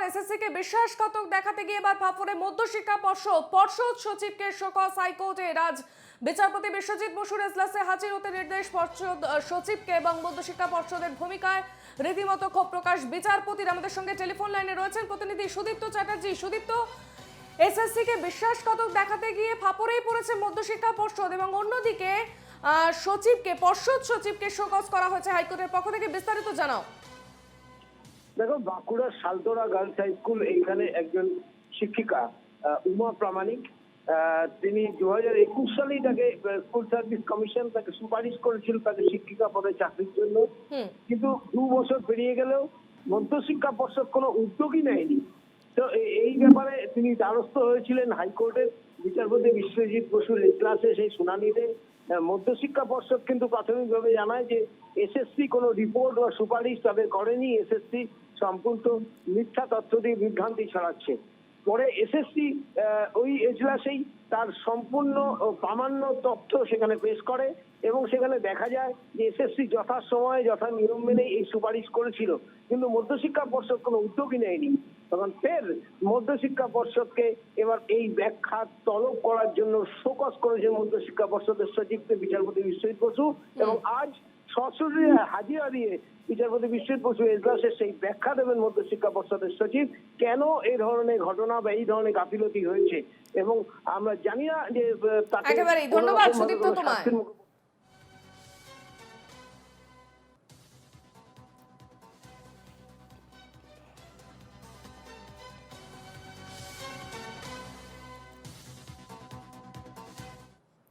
SSC কে বিশ্বাসঘাতক দেখাতে গিয়ে এবার ফাফরে মধ্যশিক্ষা পর্ষদ সচিবকে শোকজ হাইকোর্টে রাজ বিচারপতি বিশ্বজিৎ বসুর এজলাসে হাজির হতে নির্দেশ পর্ষদ সচিবকে এবং মধ্যশিক্ষা পর্ষদের ভূমিকায় রীতিমতো ক্ষোভ প্রকাশ বিচারপতির। আমাদের সঙ্গে টেলিফোন লাইনে রয়েছেন প্রতিনিধি সুদীপ্ত চ্যাটার্জি। সুদীপ্ত, এসএসসি কে বিশ্বাসঘাতক দেখাতে গিয়ে ফাফরেই পড়েছে মধ্যশিক্ষা পর্ষদ এবং অন্যদিকে পর্ষদ সচিবকে শোকজ করা হয়েছে হাইকোর্টের পক্ষ থেকে, বিস্তারিত জানাও। দেখো, বাঁকুড়ার সালতোরা গার্লস হাই স্কুল, এইখানে একজন শিক্ষিকা উমা প্রামাণিক, তিনি 2021 সালেই তাকে স্কুল সার্ভিস কমিশন তাকে সুপারিশ করেছিল তাকে শিক্ষিকা পদে চাকরির জন্য। কিন্তু 2 বছর পেরিয়ে গেলেও মধ্যশিক্ষা পর্ষদ কোনো উদ্যোগই নেয়নি। তো এই ব্যাপারে তিনি দ্বারস্থ হয়েছিলেন হাইকোর্টের বিচারপতি বিশ্বজিৎ বসুর এজলাসে। সেই শুনানিতে মধ্যশিক্ষা পর্ষদ কিন্তু প্রাথমিকভাবে জানায় যে এসএসসি কোনো রিপোর্ট বা সুপারিশ তাদের করেনি, এসএসসি সম্পূর্ণ মিথ্যা তথ্য দিয়ে বিভ্রান্তি ছড়াচ্ছে। পরে এসএসসি ওই এজলাসেই তার সম্পূর্ণ প্রামাণ্য তথ্য সেখানে পেশ করে এবং সেখানে দেখা যায় যে এসএসসি যথাসময়ে যথা নিয়ম মেনে এই সুপারিশ করেছিল, কিন্তু মধ্যশিক্ষা পর্ষদ কোনো উদ্যোগই নেয়নি। তখন ফের মধ্যশিক্ষা পর্ষদকে এবার এই ব্যাখ্যা তলব করার জন্য শোকজ করেছে মধ্যশিক্ষা পর্ষদের সচিবকে বিচারপতি বিশ্বজিৎ বসু এবং আজ সরাসরি হাজিরা দিয়ে বিচারপতি বিশ্বজিৎ বসু এজলাসে সেই ব্যাখ্যা দেবেন মধ্যশিক্ষা পর্ষদের সচিব কেন এই ধরনের ঘটনা বা এই ধরনের গাফিলতি হয়েছে। এবং আমরা জানি না যে তাকে একেবারেই ধন্যবাদ সুদীপ্ত তোমায়।